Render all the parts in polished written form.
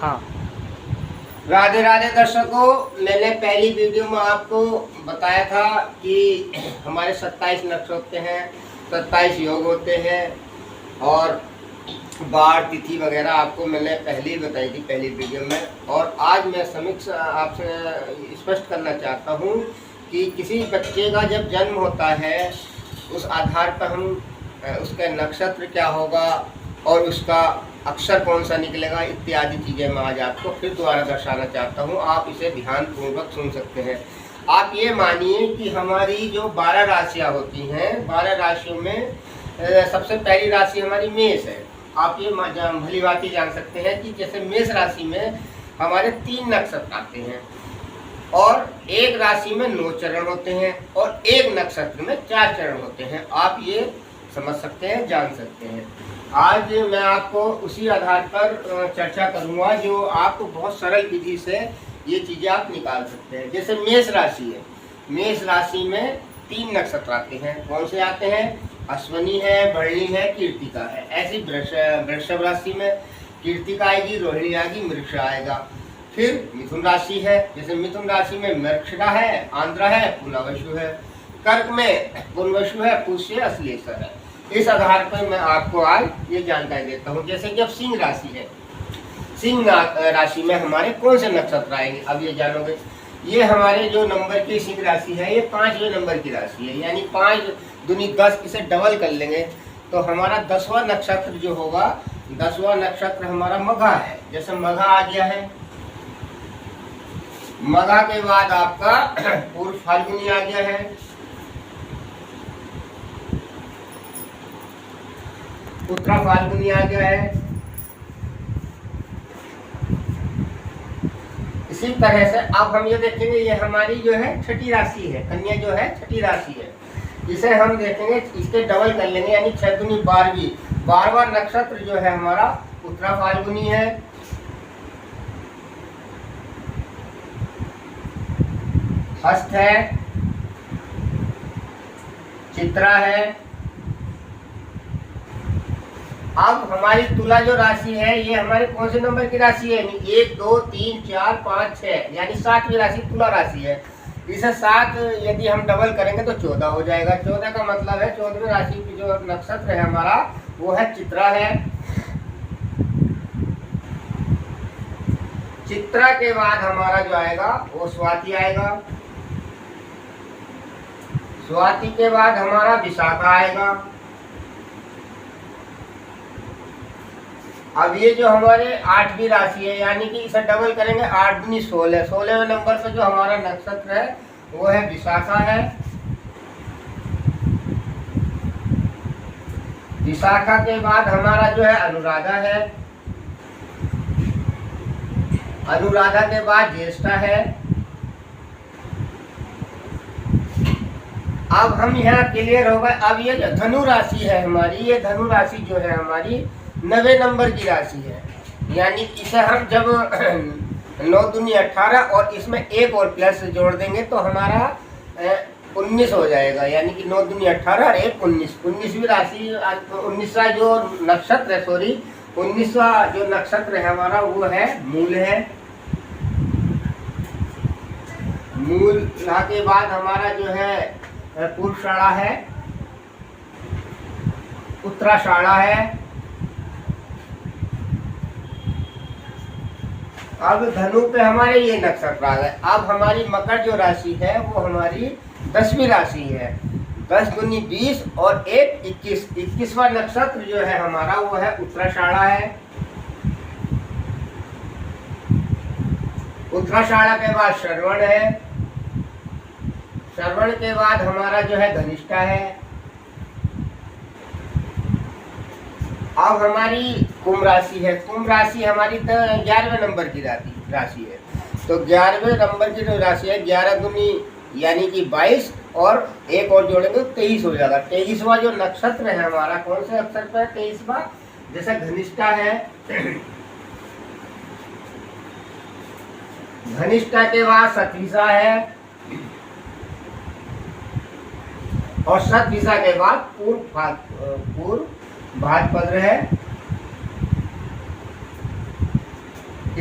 हाँ। राधे राधे दर्शकों, मैंने पहली वीडियो में आपको बताया था कि हमारे 27 नक्श होते हैं, 27 योग होते हैं और बार तिथि वगैरह आपको मैंने पहले ही बताई थी पहली वीडियो में। और आज मैं समीक्षा आपसे स्पष्ट करना चाहता हूँ कि किसी बच्चे का जब जन्म होता है उस आधार पर हम उसका नक्षत्र क्या होगा और उसका अक्षर कौन सा निकलेगा इत्यादि चीज़ें मैं आज आपको फिर दोबारा दर्शाना चाहता हूँ। आप इसे ध्यानपूर्वक सुन सकते हैं। आप ये मानिए कि हमारी जो 12 राशियाँ होती हैं, 12 राशियों में सबसे पहली राशि हमारी मेष है। आप ये भली बात जान सकते हैं कि जैसे मेष राशि में हमारे 3 नक्षत्र आते हैं और एक राशि में 9 चरण होते हैं और एक नक्षत्र में 4 चरण होते हैं। आप ये समझ सकते हैं, जान सकते हैं। आज मैं आपको उसी आधार पर चर्चा करूंगा जो आपको बहुत सरल विधि से ये चीज़ें आप निकाल सकते हैं। जैसे मेष राशि है, मेष राशि में 3 नक्षत्र आते हैं। कौन से आते हैं? अश्वनी है, भरणी है, कृत्तिका है। ऐसी वृषभ राशि में कृत्तिका आएगी, रोहिणी आएगी, मृगशिरा आएगा। फिर मिथुन राशि है, जैसे मिथुन राशि में मृगशिरा है, आंध्रा है, पुनर्वसु है। कर्क में पुनर्वसु है, पुष्य, अश्लेषा है। इस आधार पर मैं आपको आज ये जानकारी देता हूँ। जैसे जब सिंह राशि है, सिंह राशि में हमारे कौन से नक्षत्र आएंगे अब ये जानोगे। ये हमारे जो नंबर की सिंह राशि है ये 5वें नंबर की राशि है, यानी 5 दूनी 10, इसे डबल कर लेंगे तो हमारा 10वां नक्षत्र जो होगा, 10वां नक्षत्र हमारा मघा है। जैसे मघा आ गया है, मघा के बाद आपका पूर्व फाल्गुनी आ गया है, उत्तरा फाल्गुनी आ गया है। इसी तरह से अब हम ये देखेंगे, ये हमारी जो है छठी राशि है, कन्या जो है छठी राशि है। इसे हम देखेंगे, इसके डबल कर लेंगे यानी 6 दूनी 12वीं। 12वां नक्षत्र जो है हमारा उत्तरा फाल्गुनी है, हस्त है, चित्रा है। अब हमारी तुला जो राशि है ये हमारे कौन से नंबर की राशि है? 1 2 3 4 5 6, यानी 7वीं राशि तुला राशि है। इसे 7 यदि हम डबल करेंगे तो 14 हो जाएगा। 14 का मतलब है 14वीं राशि की जो नक्षत्र है हमारा वो है चित्रा है। चित्रा के बाद हमारा जो आएगा वो स्वाति आएगा। स्वाति के बाद हमारा विशाखा आएगा। अब ये जो हमारे 8वीं राशि है, यानी कि इसे डबल करेंगे 8 दूनी 16, 16वें नंबर पे जो हमारा नक्षत्र है वो है विशाखा है। विशाखा के बाद हमारा जो है अनुराधा है। अनुराधा के बाद ज्येष्ठा है। अब हम यहाँ क्लियर हो गए। अब ये जो धनु राशि है हमारी, ये धनु राशि जो है हमारी 9वें नंबर की राशि है, यानी इसे हम जब 9 दूनी 18 और इसमें एक और प्लस जोड़ देंगे तो हमारा 19 हो जाएगा, यानी कि 9 दूनी 18 और 1 19। 19वीं राशि, 19वां जो नक्षत्र है, सॉरी 19वां जो नक्षत्र है हमारा वो है मूल है। मूल के बाद हमारा जो है पूर्वाषाढ़ा है, उत्तराषाढ़ा है। अब धनु पे हमारे ये नक्षत्र आ गए। अब हमारी मकर जो राशि है वो हमारी 10वीं राशि है। 10 दूनी 20 और 1 21। 21वां नक्षत्र जो है हमारा वो है उत्तराषाढ़ा है। उत्तराषाढ़ा के बाद श्रवण है। श्रवण के बाद हमारा जो है धनिष्ठा है। अब हमारी कुंभ राशि है। कुंभ राशि हमारी 11वें नंबर की राशि है। तो 11वें नंबर की जो राशि है 11 दूनी यानी कि 22 और एक और जोड़ेंगे तो 23 हो जाएगा। 23वां जो नक्षत्र है हमारा कौन से अक्षर पर है? 23वां, जैसे घनिष्ठा है। घनिष्ठा के बाद शतभिषा है और शतभिषा के बाद पूर्व भाद्रपद है।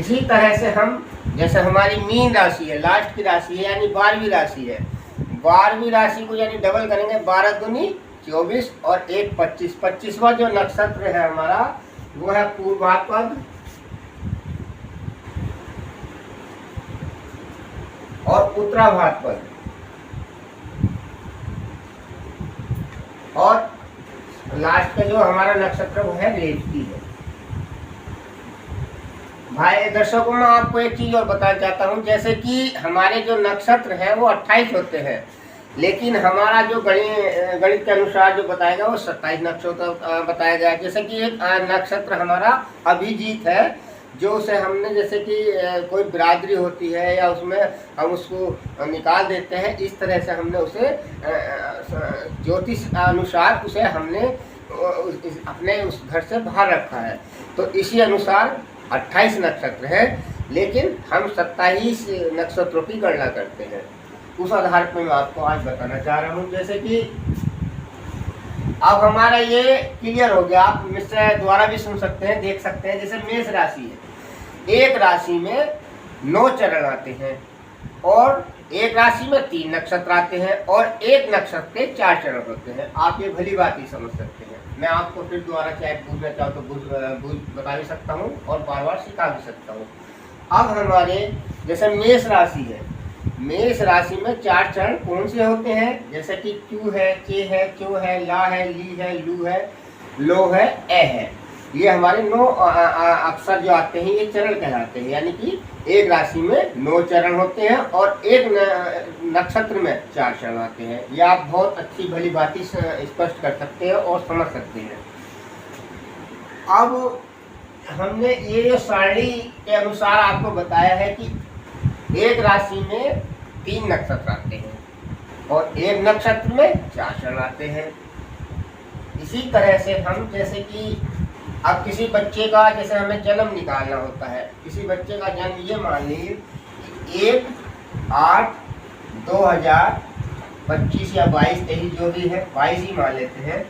इसी तरह से हम, जैसे हमारी मीन राशि है, लास्ट की राशि है, यानी 12वीं राशि है, 12वीं राशि को यानी डबल करेंगे, 12 दूनी 24 और 1 25। 25वां जो नक्षत्र है हमारा वो है पूर्वापद और उत्तराभाद्रपद, और लास्ट का जो हमारा नक्षत्र वो है रेवती है। भाई दर्शकों, मैं आपको एक चीज और बताना चाहता हूँ, जैसे कि हमारे जो नक्षत्र हैं वो 28 होते हैं, लेकिन हमारा जो गणित के अनुसार जो बताएगा वो 27 नक्षत्र बताया गया है। जैसे कि एक नक्षत्र हमारा अभिजीत है, जो उसे हमने, जैसे कि कोई बिरादरी होती है या उसमें हम उसको निकाल देते हैं, इस तरह से हमने उसे ज्योतिष अनुसार उसे हमने अपने उस घर से बाहर रखा है। तो इसी अनुसार 28 नक्षत्र है, लेकिन हम 27 नक्षत्रों की गणना करते हैं। उस आधार पर मैं आपको आज बताना चाह रहा हूँ। जैसे कि अब हमारा ये क्लियर हो गया, आप मुझसे द्वारा भी सुन सकते हैं, देख सकते हैं। जैसे मेष राशि है, एक राशि में 9 चरण आते हैं, और एक राशि में 3 नक्षत्र आते हैं, और एक नक्षत्र के 4 चरण होते हैं। आप ये भली बात ही समझ सकते हैं। मैं आपको फिर दोबारा चाहे पूछना चाहूँ तो बता भी सकता हूँ और बार बार सिखा भी सकता हूँ। अब हमारे जैसे मेष राशि है, मेष राशि में 4 चरण कौन से होते हैं? जैसे कि क्यू है, चे है, चो है, ला है, ली है, लू है, लो है, ए है। ये हमारे 9 अक्षर जो आते हैं ये चरण कहलाते हैं। यानी कि एक राशि में 9 चरण होते हैं और एक नक्षत्र में 4 चरण आते हैं। ये आप बहुत अच्छी भली बाती स्पष्ट कर सकते हैं और समझ सकते हैं। अब हमने ये जो सारणी के अनुसार आपको बताया है कि एक राशि में 3 नक्षत्र आते हैं और एक नक्षत्र में 4 चरण आते हैं। इसी तरह से हम, जैसे कि अब किसी बच्चे का, जैसे हमें जन्म निकालना होता है, किसी बच्चे का जन्म, ये मान लीजिए 1/8/2025 या 22-23 जो भी है, 22 ही मान लेते हैं।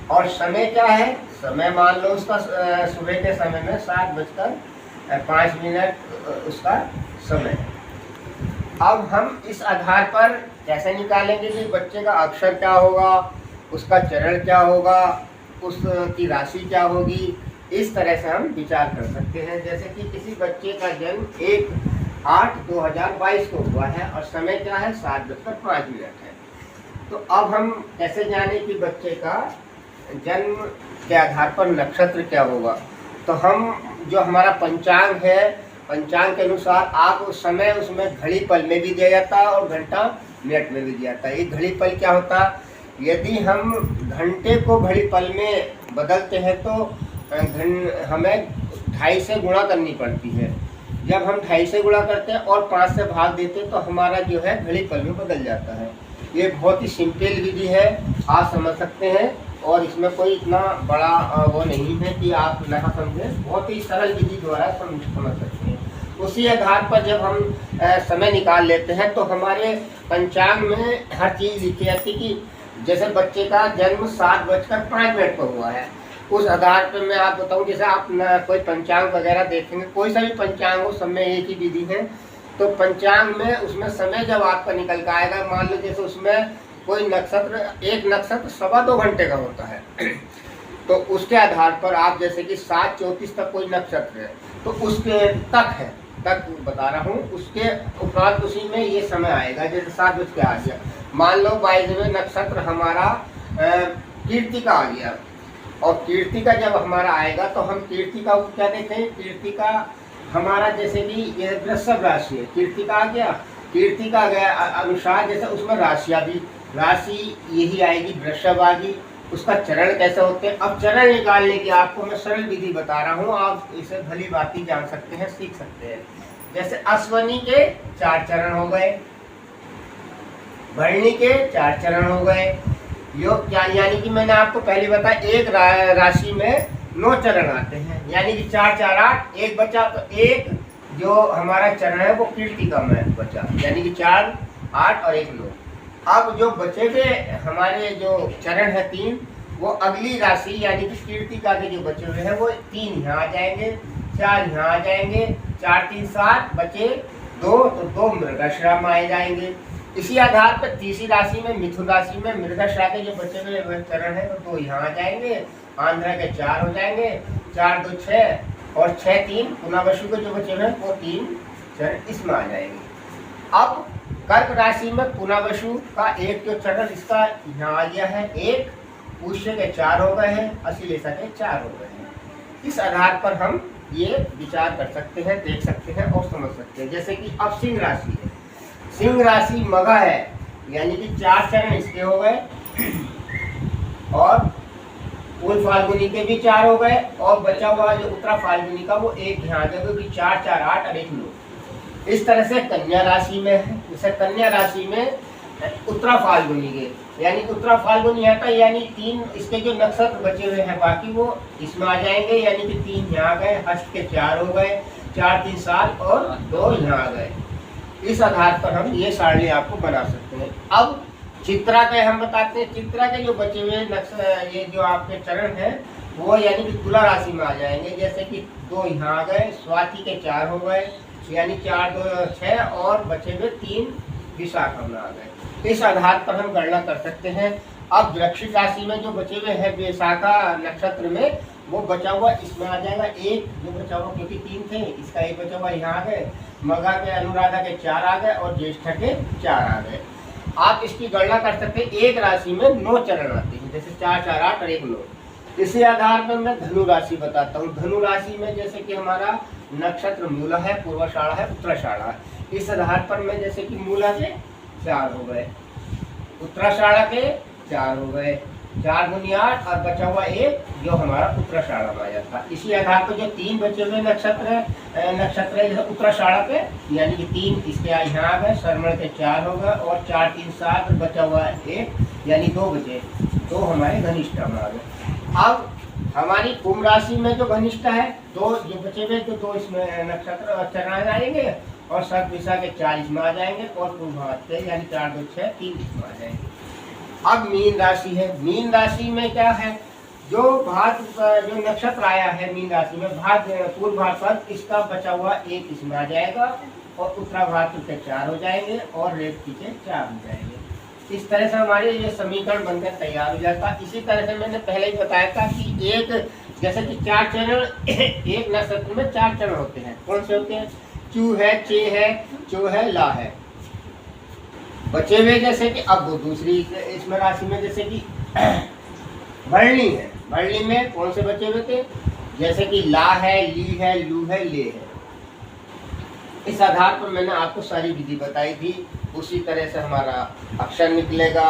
और समय क्या है? समय मान लो उसका सुबह के समय में 7:05 उसका समय है। अब हम इस आधार पर कैसे निकालेंगे कि बच्चे का अक्षर क्या होगा, उसका चरण क्या होगा, उसकी राशि क्या होगी? इस तरह से हम विचार कर सकते हैं। जैसे कि किसी बच्चे का जन्म 1/8/2022 को हुआ है और समय क्या है? 7:05 है। तो अब हम कैसे जाने कि बच्चे का जन्म के आधार पर नक्षत्र क्या होगा? तो हम, जो हमारा पंचांग है, पंचांग के अनुसार आप उस समय उसमें घड़ी पल में भी दिया जाता है और घंटा मिनट में भी दिया जाता है। ये घड़ी पल क्या होता है? यदि हम घंटे को घड़ी पल में बदलते हैं तो हमें 2.5 से गुणा करनी पड़ती है। जब हम 2.5 से गुणा करते हैं और 5 से भाग देते हैं तो हमारा जो है घड़ी पल में बदल जाता है। ये बहुत ही सिंपल विधि है, आप समझ सकते हैं, और इसमें कोई इतना बड़ा वो नहीं है कि आप ना समझें। बहुत ही सरल विधि द्वारा समझ सकते हैं। उसी आधार पर जब हम समय निकाल लेते हैं तो हमारे पंचांग में हर चीज़ लिखी जाती है कि जैसे बच्चे का जन्म 7:05 पर हुआ है। उस आधार पर मैं आप बताऊं, जैसे आप कोई पंचांग वगैरह देखेंगे, कोई सा भी पंचांग हो, सब में एक ही विधि है। तो पंचांग में उसमें समय जब आपका निकल कर आएगा, मान लो जैसे उसमें कोई नक्षत्र, एक नक्षत्र 2.25 घंटे का होता है तो उसके आधार पर आप, जैसे कि 7:34 तक कोई नक्षत्र है तो उसके तक बता रहा हूँ, उसके उपरांत उसी में ये समय आएगा। जैसे 7 बज के आ गया, मान लो 22वें नक्षत्र हमारा कीर्तिका आ गया, और कीर्तिका जब हमारा आएगा तो हम कीर्तिका को क्या देखें? कीर्तिका हमारा, जैसे कि ये वृषभ राशि है, कीर्तिका आ गया, कीर्तिका गया अनुसार जैसे उसमें राशि यही आएगी, वृषभ आ गई। उसका चरण कैसे होते हैं? अब चरण निकालने की आपको मैं सरल विधि बता रहा हूँ, आप इसे भली बाती जान सकते हैं, सीख सकते हैं। जैसे अश्वनी के 4 चरण हो गए, भरणी के 4 चरण हो गए, योग क्या, यानी कि मैंने आपको पहले बताया एक राशि में 9 चरण आते हैं, यानी कि 4 4 8, एक बचा, तो एक जो हमारा चरण है वो कीर्तिका में बचा, यानी कि 4 8 और 1 9। अब जो बचे हुए हमारे जो चरण है 3, वो अगली राशि यानी कि कीर्तिका के जो बचे हुए हैं वो 3 यहाँ आ जाएंगे, 4 यहाँ आ जाएंगे, 4 3 7 बचे 2, तो 2 मृगशिरा में आ जाएंगे। इसी आधार पर तीसरी राशि में मिथुन राशि में मृगशिरा के जो बचे हुए चरण है तो 2 यहाँ आ जाएंगे, आंध्रा के 4 हो जाएंगे, 4 2 6 और 6 3 पुनर्वसु के जो बचे हुए हैं वो 3 चरण इसमें आ जाएंगे। अब कर्क राशि में पुनर्वसु का एक जो चरण इसका यहाँ आ गया है 1, पुष्य के 4 हो गए हैं, अश्लेषा के 4 हो गए हैं। इस आधार पर हम ये विचार कर सकते हैं, देख सकते हैं और समझ सकते हैं। जैसे कि अब सिंह राशि है, सिंह राशि मघा है, यानी कि 4 चरण इसके हो गए और पूर्व फाल्गुनी के भी 4 हो गए और बचा हुआ जो उत्तरा फाल्गुनी का वो 1 यहाँ आ गया, क्योंकि 4 4 8 और 1 9। इस तरह से कन्या राशि में है, जैसे कन्या राशि में उत्तरा फाल्गुनी के, यानी उत्तरा फाल्गुनी है तो यानी 3 इसके जो नक्षत्र बचे हुए हैं बाकी वो इसमें आ जाएंगे, यानी कि 3 यहाँ आ गए, हस्त के 4 हो गए, 4 3 7 और 2 यहाँ आ गए। इस आधार पर हम ये सारणी आपको बना सकते हैं। अब चित्रा के हम बताते हैं, चित्रा के जो बचे हुए ये जो आपके चरण है वो यानी कि तुला राशि में आ जाएंगे, जैसे कि 2 यहाँ आ गए, स्वाति के 4 हो गए, यानी 4 2 6 और बचे हुए 3 विशाखा में आ गए। इस आधार पर हम गणना कर सकते हैं। अब वृश्चिक राशि में जो बचे हुए हैं विशाखा नक्षत्र में वो बचा हुआ इसमें आ जाएगा, 1 जो बचा हुआ, क्योंकि 3 थे इसका 1 बचा हुआ यहाँ आ गए, मघा के अनुराधा के 4 आ गए और ज्येष्ठा के 4 आ गए। आप इसकी गणना कर सकते हैं। एक राशि में 9 चरण आते हैं, जैसे 4 4 8 और 1 9। इसी आधार पर मैं धनु राशि बताता हूँ। धनु राशि में जैसे कि हमारा नक्षत्र मूला है, पूर्वाषाढ़ा है, उत्तराषाढ़ा है। इस आधार पर मैं जैसे कि मूला के 4 हो गए, उत्तराषाढ़ा के 4 हो गए, 4 दूनी 8 और बचा हुआ 1 जो हमारा उत्तराषाढ़ा में आया था। इसी आधार पर जो 3 बचे हुए नक्षत्र है उत्तराषाढ़ा के, यानी कि 3 इसके यहाँ आ गए, श्रवण के 4 हो गए और 4 3 7 बचा हुआ 1 यानी 2 बचे, 2 हमारे घनिष्ठा में आ गए। अब हमारी कुंभ राशि में जो घनिष्ठा है 2 जो बचे हुए, तो 2 इसमें नक्षत्र चरण आ जाएंगे और सर्प दिशा के 4 इसमें आ जाएंगे और पूर्वाभाद्र के यानी 4 2 6 3 इसमें आ जाएंगे। अब मीन राशि है। मीन राशि में क्या है, जो जो नक्षत्र आया है मीन राशि में पूर्व भाद्रपद, इसका बचा हुआ 1 इसमें आ जाएगा और उत्तरा भाद्र के 4 हो जाएंगे और रेवती के 4 हो जाएंगे। इस तरह से हमारे ये समीकरण बनकर तैयार हो जाता है। इसी तरह से मैंने पहले ही बताया था कि एक जैसे कि 4 चरण एक नक्षत्र में 4 चरण होते हैं। कौन से होते हैं? चू है, चे है, चो है, ला है। बचे हुए जैसे कि अब वो दूसरी इसमें राशि में जैसे कि भरणी है, भरणी में कौन से बचे हुए थे, जैसे कि ला है, ली है, लू है, ले है। इस आधार पर मैंने आपको सारी विधि बताई थी। उसी तरह से हमारा अक्षर निकलेगा,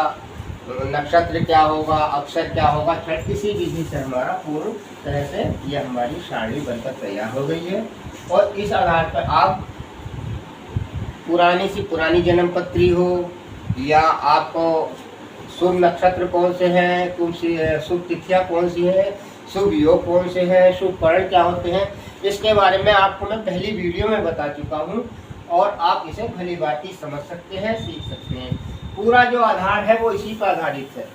नक्षत्र क्या होगा, अक्षर क्या होगा, इसी विधि से हमारा पूर्ण तरह से यह हमारी सारणी बनकर तैयार हो गई है। और इस आधार पर आप पुरानी सी पुरानी जन्म पत्री हो या आपको शुभ नक्षत्र कौन से हैं, कौन सी शुभ तिथियाँ कौन सी हैं, शुभ योग कौन से हैं, शुभ करण क्या होते हैं, इसके बारे में आपको मैं पहली वीडियो में बता चुका हूँ और आप इसे भली भांति समझ सकते हैं, सीख सकते हैं। पूरा जो आधार है वो इसी पर आधारित है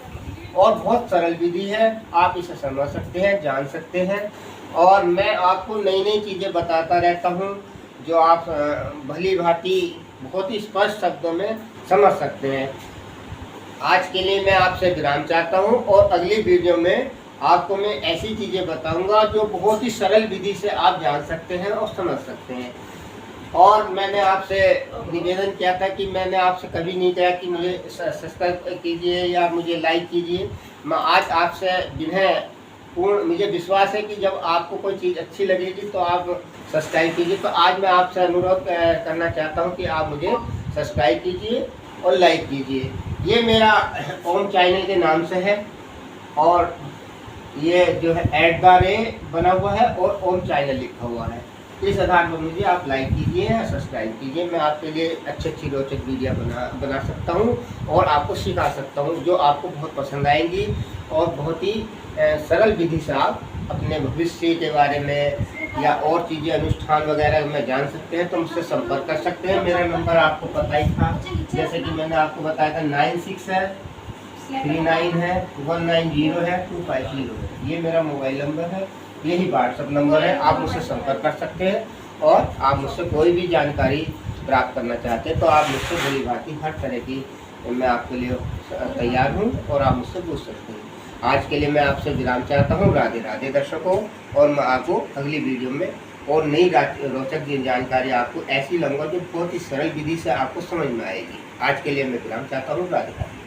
और बहुत सरल विधि है। आप इसे समझ सकते हैं, जान सकते हैं और मैं आपको नई नई चीज़ें बताता रहता हूँ जो आप भली भांति बहुत ही स्पष्ट शब्दों में समझ सकते हैं। आज के लिए मैं आपसे विराम चाहता हूँ और अगली वीडियो में आपको मैं ऐसी चीज़ें बताऊंगा जो बहुत ही सरल विधि से आप जान सकते हैं और समझ सकते हैं। और मैंने आपसे निवेदन किया था कि मैंने आपसे कभी नहीं कहा कि मुझे सब्सक्राइब कीजिए या मुझे लाइक कीजिए। मैं आज आपसे जिन्हें पूर्ण मुझे विश्वास है कि जब आपको कोई चीज़ अच्छी लगेगी तो आप सब्सक्राइब कीजिए। तो आज मैं आपसे अनुरोध करना चाहता हूँ कि आप मुझे सब्सक्राइब कीजिए और लाइक कीजिए। ये मेरा ओम चैनल के नाम से है और ये जो है @ बना हुआ है और ओम चैनल लिखा हुआ है। इस आधार पर मुझे आप लाइक कीजिए या सब्सक्राइब कीजिए। मैं आपके लिए अच्छी रोचक वीडियो बना सकता हूँ और आपको सिखा सकता हूँ जो आपको बहुत पसंद आएंगी और बहुत ही सरल विधि से आप अपने भविष्य के बारे में या और चीज़ें अनुष्ठान वगैरह में जान सकते हैं। तो मुझसे संपर्क कर सकते हैं। मेरा नंबर आपको पता ही था, जैसे कि मैंने आपको बताया था 96 है 39 है 190 है 250 है। ये मेरा मोबाइल नंबर है, यही व्हाट्सएप नंबर है। आप मुझसे संपर्क कर सकते हैं और आप मुझसे कोई भी जानकारी प्राप्त करना चाहते हैं तो आप मुझसे भली भांति हर तरह की मैं आपके लिए तैयार हूँ और आप मुझसे पूछ सकते हैं। आज के लिए मैं आपसे विराम चाहता हूँ। राधे राधे दर्शकों, और मैं आपको अगली वीडियो में और नई रोचक जानकारी आपको ऐसी लूँगा जो बहुत ही सरल विधि से आपको समझ में आएगी। आज के लिए मैं विराम चाहता हूँ। राधे राधे।